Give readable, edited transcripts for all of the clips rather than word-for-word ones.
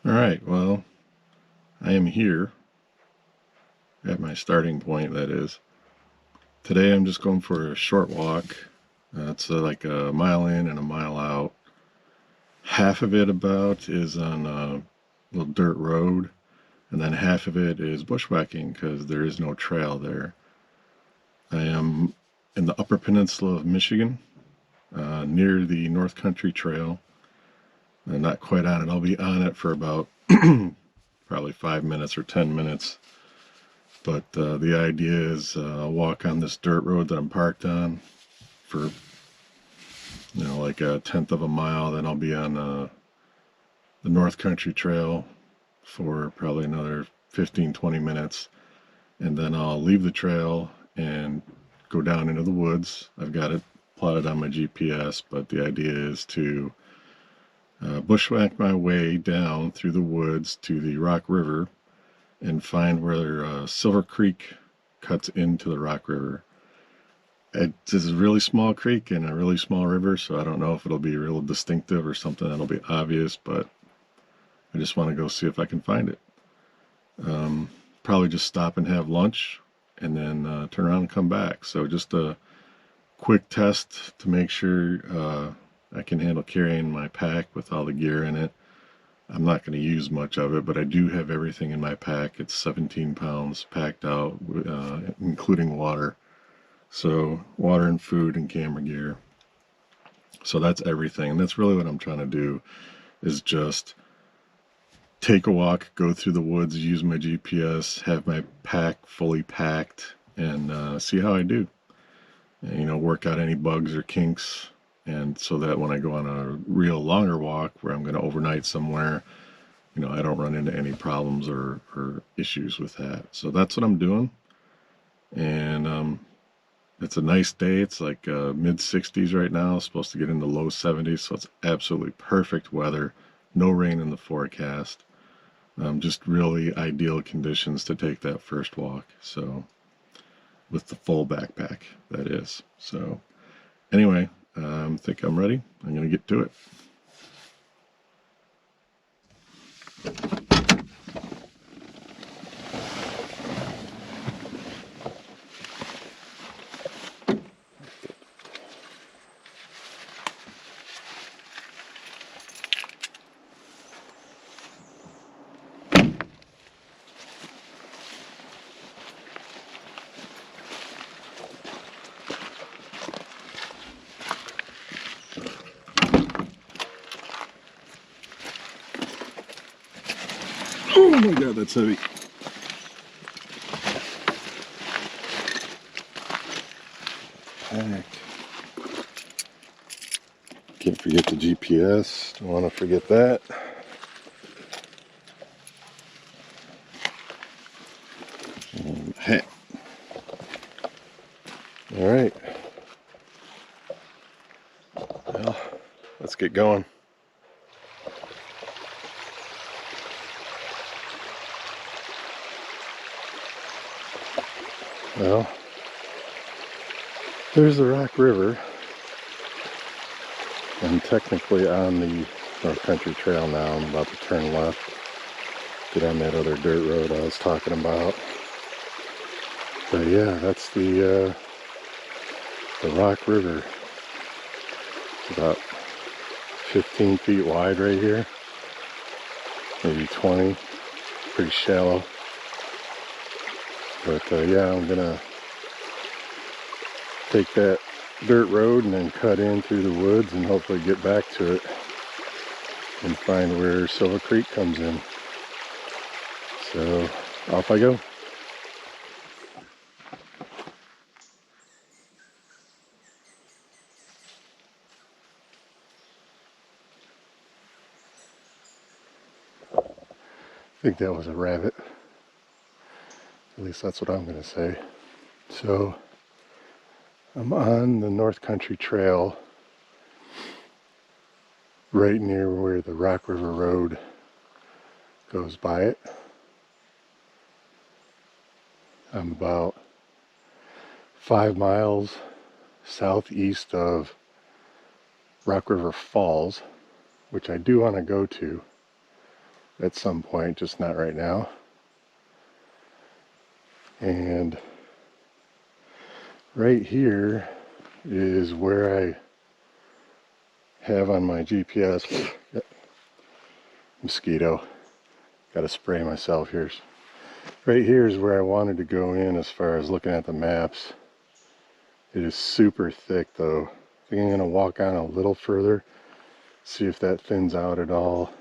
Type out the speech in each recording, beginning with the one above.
Alright, well, I am here at my starting point, that is. Today I'm just going for a short walk. It's like a mile in and a mile out. Half of it about is on a little dirt road, and then half of it is bushwhacking because there is no trail there. I am in the Upper Peninsula of Michigan, near the North Country Trail. I'm not quite on it. I'll be on it for about probably 5 minutes or 10 minutes. But the idea is I'll walk on this dirt road that I'm parked on for, like a tenth of a mile. Then I'll be on the North Country Trail for probably another 15-20 minutes. And then I'll leave the trail and go down into the woods. I've got it plotted on my GPS, but the idea is to bushwhack my way down through the woods to the Rock River and find where Silver Creek cuts into the Rock River. It's a really small creek and a really small river, so I don't know if it'll be real distinctive or something that'll be obvious, but I just want to go see if I can find it. Probably just stop and have lunch and then turn around and come back. So just a quick test to make sure I can handle carrying my pack with all the gear in it. I'm not going to use much of it, but I do have everything in my pack. It's 17 pounds packed out, including water. So water and food and camera gear. So that's everything. And that's really what I'm trying to do, is just take a walk, go through the woods, use my GPS, have my pack fully packed, and see how I do. And, work out any bugs or kinks. And so that when I go on a real longer walk where I'm going to overnight somewhere, I don't run into any problems or issues with that. So that's what I'm doing. And it's a nice day. It's like mid 60s right now. It's supposed to get into low 70s. So it's absolutely perfect weather. No rain in the forecast. Just really ideal conditions to take that first walk. So with the full backpack, that is. So anyway, I think I'm ready. I'm going to get to it. Oh my God, that's heavy. Pack. Can't forget the GPS. Don't want to forget that. And hat. All right. Well, let's get going. Well, there's the Rock River. I'm technically on the North Country Trail now. I'm about to turn left, get on that other dirt road I was talking about. But yeah, that's the Rock River. It's about 15 feet wide right here, maybe 20. Pretty shallow. But yeah, I'm gonna take that dirt road and then cut in through the woods and hopefully get back to it and find where Silver Creek comes in. So off I go. I think that was a rabbit. At least that's what I'm going to say. So I'm on the North Country Trail right near where the Rock River Road goes by it. I'm about 5 miles southeast of Rock River Falls, which I do want to go to. at some point, just not right now. And right here is where I have on my GPS. Mosquito. Got to spray myself here. Right here is where I wanted to go in as far as looking at the maps. It is super thick though. I think I'm going to walk on a little further, see if that thins out at all,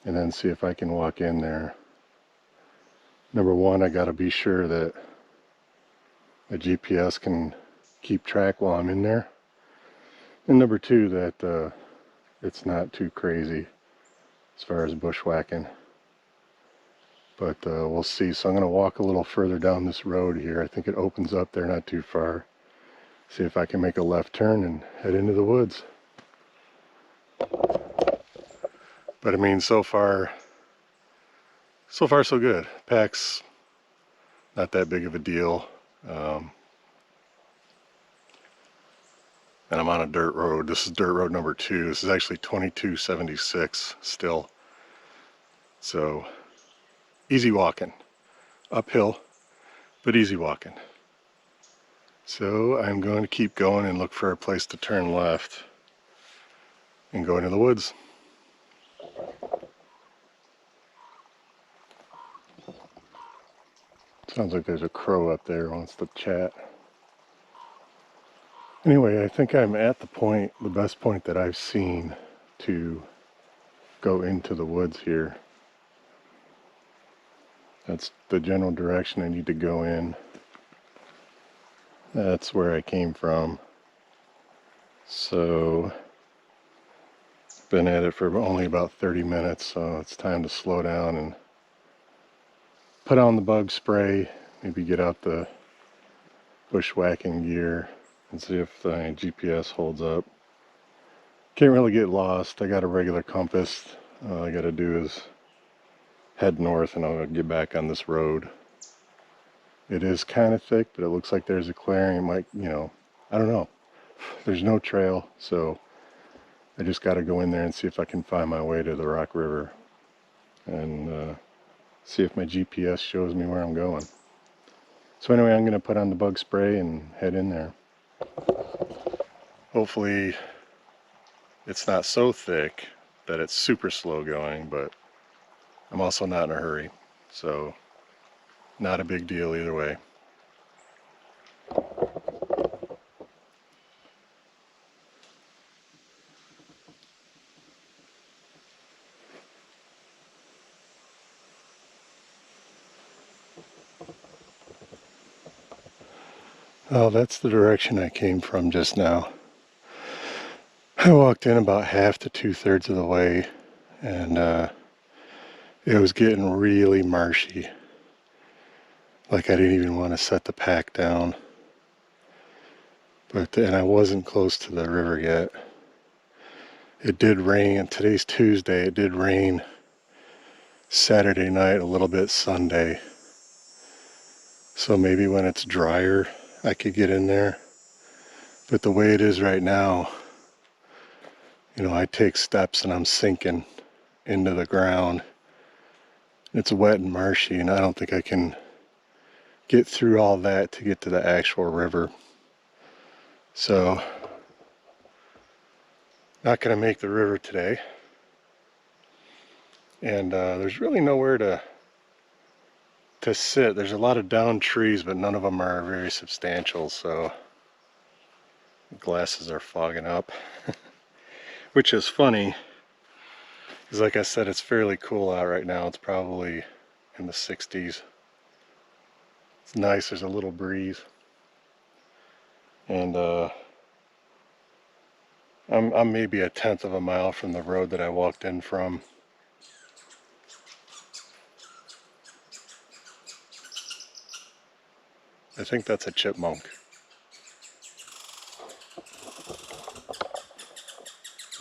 and then see if I can walk in there. Number one, I got to be sure that the GPS can keep track while I'm in there. And number two, that it's not too crazy as far as bushwhacking. But we'll see. So I'm going to walk a little further down this road here. I think it opens up there not too far. See if I can make a left turn and head into the woods. But I mean, so far so good. Pack's not that big of a deal. And I'm on a dirt road. This is dirt road number 2. This is actually 2276 still. So easy walking. Uphill, but easy walking. So I'm going to keep going and look for a place to turn left and go into the woods. Sounds like there's a crow up there who wants to chat. Anyway, I think I'm at the point, the best point that I've seen to go into the woods here. That's the general direction I need to go in. That's where I came from. So, been at it for only about 30 minutes, so it's time to slow down and put on the bug spray, maybe get out the bushwhacking gear and see if the GPS holds up. Can't really get lost. I got a regular compass. All I gotta do is head north and I'll get back on this road. It is kind of thick, but it looks like there's a clearing. It might, I don't know. There's no trail, so I just got to go in there and see if I can find my way to the Rock River and see if my GPS shows me where I'm going. So anyway, I'm going to put on the bug spray and head in there. Hopefully it's not so thick that it's super slow going, but I'm also not in a hurry, so not a big deal either way. Oh, that's the direction I came from just now. I walked in about half to 2/3 of the way, and it was getting really marshy. Like I didn't even want to set the pack down. And I wasn't close to the river yet. It did rain, and today's Tuesday. It did rain Saturday night, a little bit Sunday. So maybe when it's drier, I could get in there. But the way it is right now, I take steps and I'm sinking into the ground. It's wet and marshy, and I don't think I can get through all that to get to the actual river. So, not going to make the river today. And there's really nowhere to sit. There's a lot of downed trees, but none of them are very substantial, so the glasses are fogging up. Which is funny, because like I said, it's fairly cool out right now. It's probably in the 60s. It's nice, there's a little breeze. And I'm maybe 1/10 of a mile from the road that I walked in from. I think that's a chipmunk.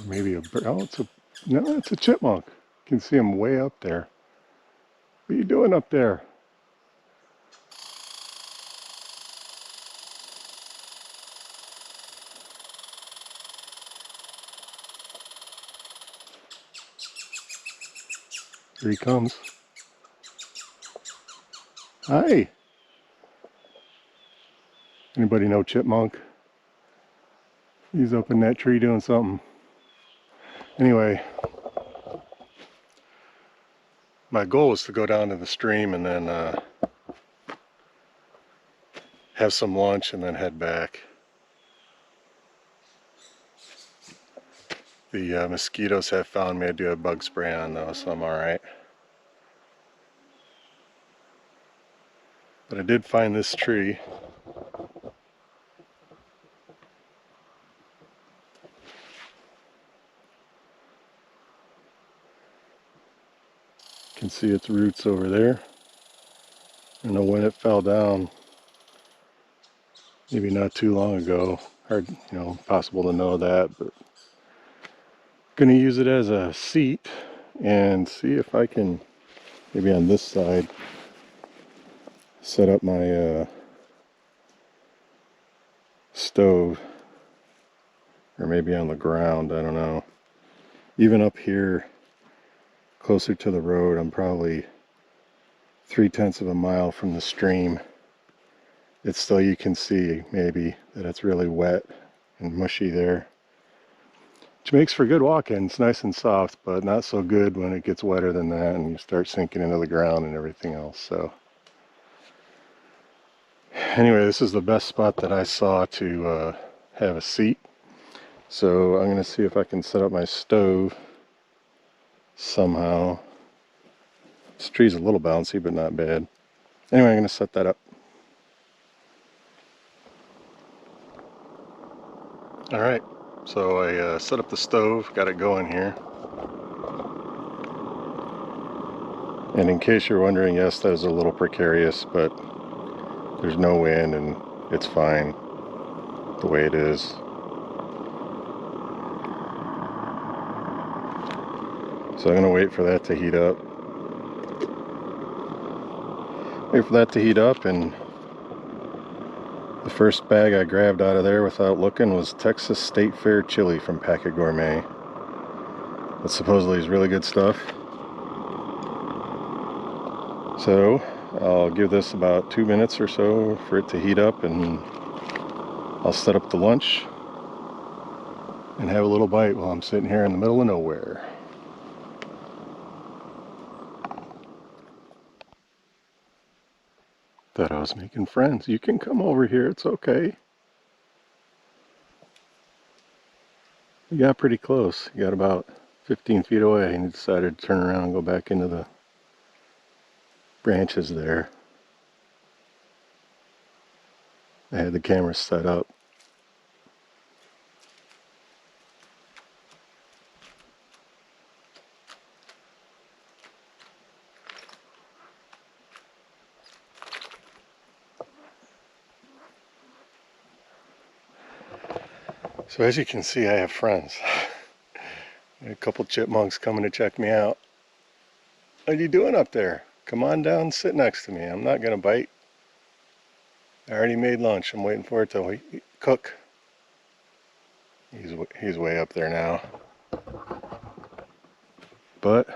Maybe a bird. Oh, it's a chipmunk. You can see him way up there. What are you doing up there? Here he comes. Hi. Anybody know Chipmunk? He's up in that tree doing something. Anyway, my goal was to go down to the stream and then have some lunch and then head back. The mosquitoes have found me. I do have bug spray on though, so I'm alright. But I did find this tree. You can see its roots over there. I don't know when it fell down. Maybe not too long ago. Hard, possible to know that, but gonna use it as a seat and see if I can, maybe on this side, set up my stove, or maybe on the ground, I don't know. Even up here closer to the road, I'm probably 3/10 of a mile from the stream. It's still, you can see maybe that it's really wet and mushy there, which makes for good walking. It's nice and soft, but not so good when it gets wetter than that and you start sinking into the ground and everything else. So anyway, this is the best spot that I saw to have a seat. So I'm going to see if I can set up my stove somehow. This tree's a little bouncy, but not bad. Anyway, I'm going to set that up. Alright, so I set up the stove, got it going here. And in case you're wondering, yes, that is a little precarious, but there's no wind and it's fine the way it is. So I'm going to wait for that to heat up. And the first bag I grabbed out of there without looking was Texas State Fair chili from Packet Gourmet. That supposedly is really good stuff. So I'll give this about 2 minutes or so for it to heat up, and I'll set up the lunch and have a little bite while I'm sitting here in the middle of nowhere. Thought I was making friends. You can come over here, it's okay. You got pretty close. You got about 15 feet away and you decided to turn around and go back into the branches there. I had the camera set up. So as you can see, I have friends. A couple chipmunks coming to check me out. What are you doing up there? Come on down and sit next to me. I'm not gonna bite. I already made lunch. I'm waiting for it to cook. He's way up there now. But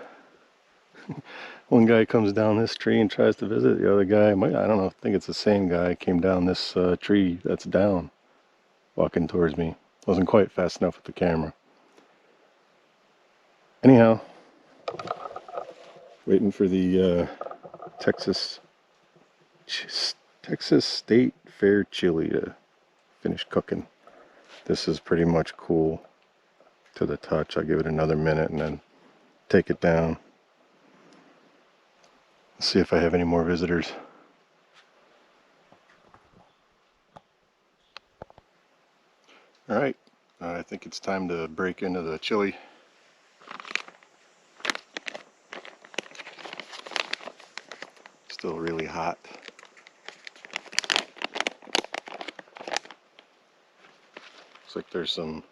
one guy comes down this tree and tries to visit. The other guy, I don't know, I think it's the same guy, came down this tree that's down, walking towards me. Wasn't quite fast enough with the camera. Anyhow, waiting for the Texas State Fair chili to finish cooking. This is pretty much cool to the touch. I'll give it another minute and then take it down. See if I have any more visitors. Alright, I think it's time to break into the chili. Still really hot. Looks like there's a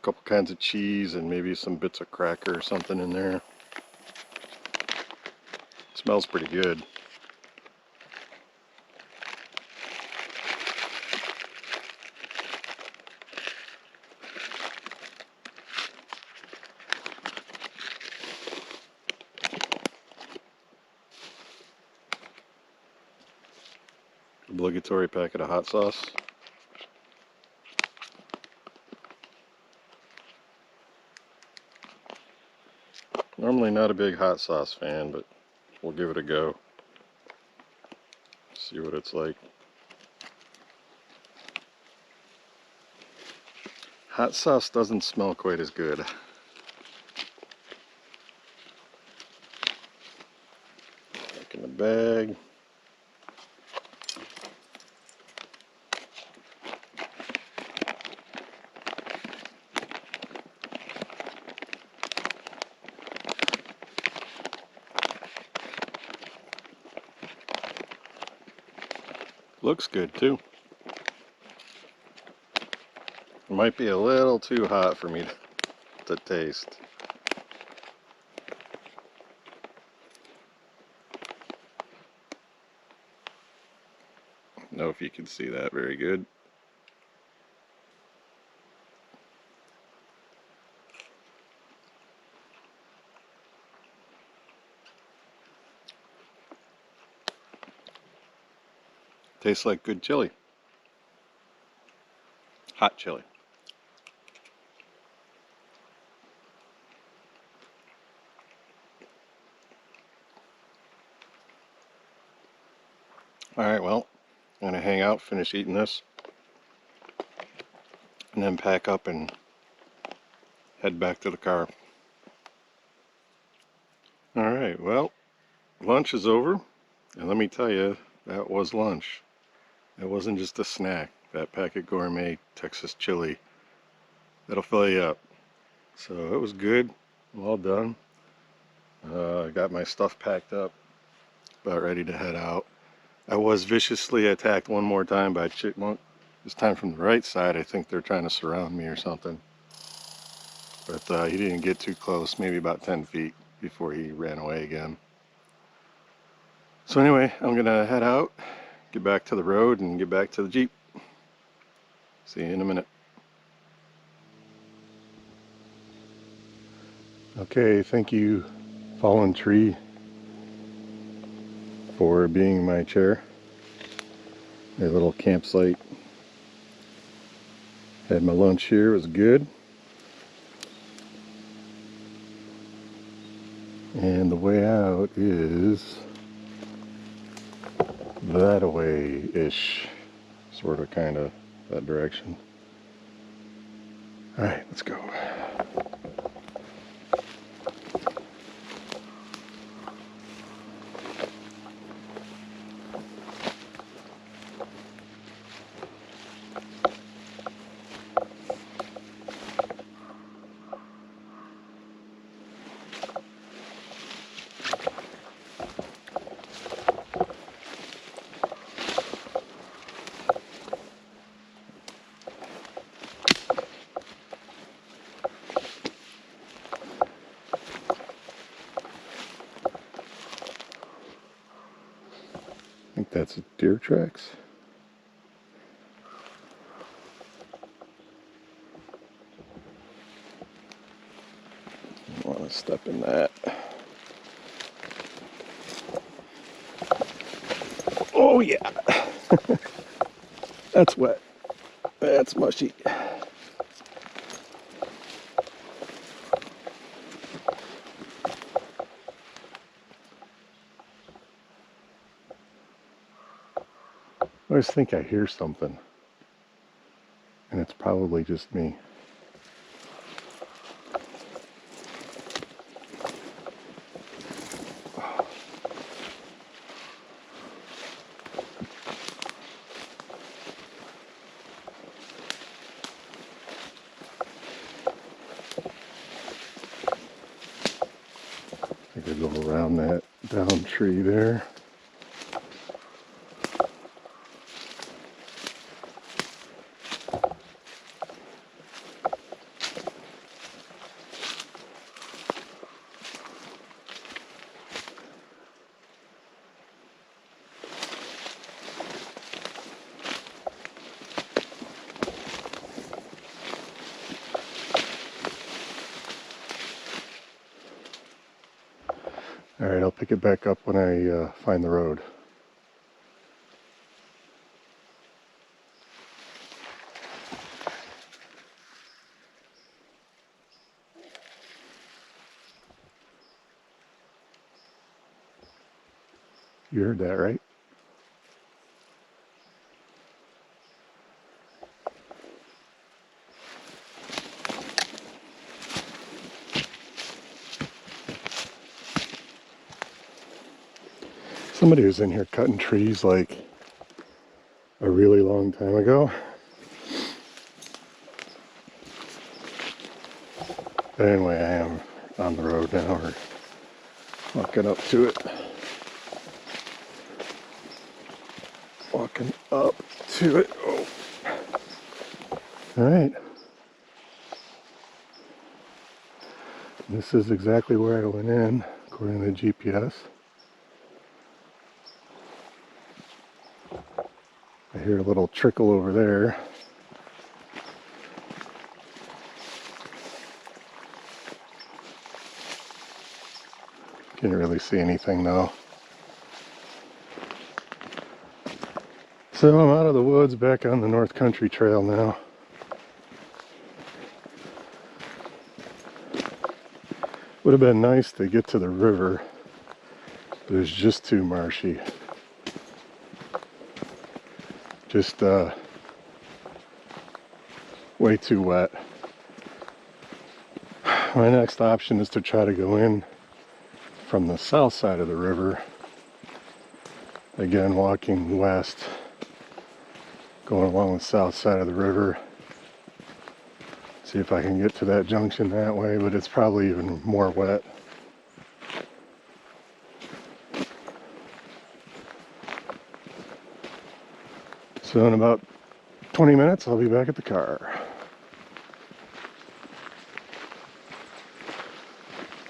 couple kinds of cheese and maybe some bits of cracker or something in there. Smells pretty good. Obligatory packet of hot sauce. Normally not a big hot sauce fan, but we'll give it a go. See what it's like. Hot sauce doesn't smell quite as good. Back in the bag. Looks good too. It might be a little too hot for me to taste. I don't know if you can see that very good. Tastes like good chili. Hot chili. Alright, well, I'm gonna hang out, finish eating this, and then pack up and head back to the car. Alright, well, lunch is over, and let me tell you, that was lunch. It wasn't just a snack. That packet gourmet Texas chili, that'll fill you up. So it was good, well done. I got my stuff packed up, about ready to head out. I was viciously attacked one more time by a chipmunk. This time from the right side. I think they're trying to surround me or something. But he didn't get too close, maybe about 10 feet before he ran away again. So anyway, I'm gonna head out, get back to the road, and get back to the Jeep. See you in a minute. Okay, thank you, fallen tree, for being my chair. A little campsite. Had my lunch here, it was good. And the way out is that way-ish, sort of, kind of, that direction. All right, let's go. I think that's deer tracks. I want to step in that. Oh yeah, that's wet. That's mushy. I always think I hear something, and it's probably just me. I could go around that down tree there. All right, I'll pick it back up when I find the road. You heard that, right? Somebody was in here cutting trees like a really long time ago. But anyway, I am on the road now, or walking up to it. Walking up to it. Oh. Alright. This is exactly where I went in, according to the GPS. I hear a little trickle over there. Can't really see anything though. So I'm out of the woods, back on the North Country Trail now. Would have been nice to get to the river, but it's just too marshy. Just way too wet. My next option is to try to go in from the south side of the river. Again, walking west, going along the south side of the river. See if I can get to that junction that way, but it's probably even more wet. So in about 20 minutes, I'll be back at the car.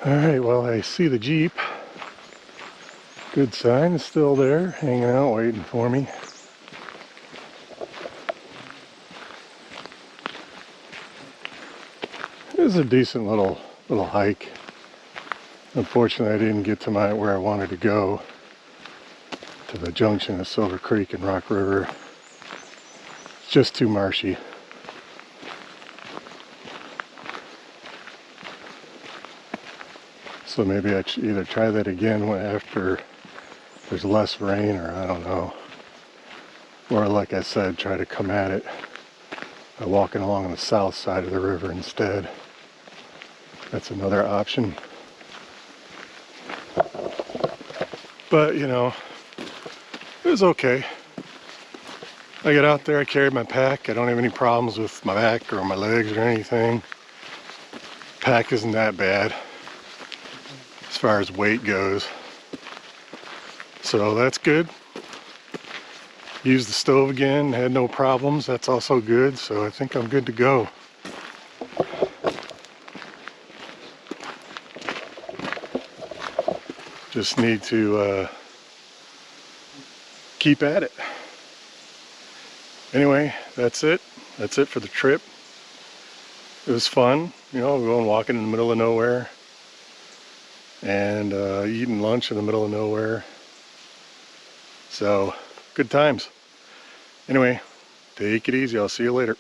Alright, well, I see the Jeep. Good sign, it's still there, hanging out, waiting for me. It was a decent little hike. Unfortunately, I didn't get to where I wanted to go, to the junction of Silver Creek and Rock River. It's just too marshy. So maybe I should either try that again after there's less rain, or I don't know. Or like I said, try to come at it by walking along the south side of the river instead. That's another option. But, you know, it was okay. I got out there, I carried my pack. I don't have any problems with my back or my legs or anything. Pack isn't that bad as far as weight goes. So that's good. Used the stove again, had no problems. That's also good, so I think I'm good to go. Just need to keep at it. Anyway, that's it. That's it for the trip. It was fun, you know, going walking in the middle of nowhere and eating lunch in the middle of nowhere. So, good times. Anyway, take it easy. I'll see you later.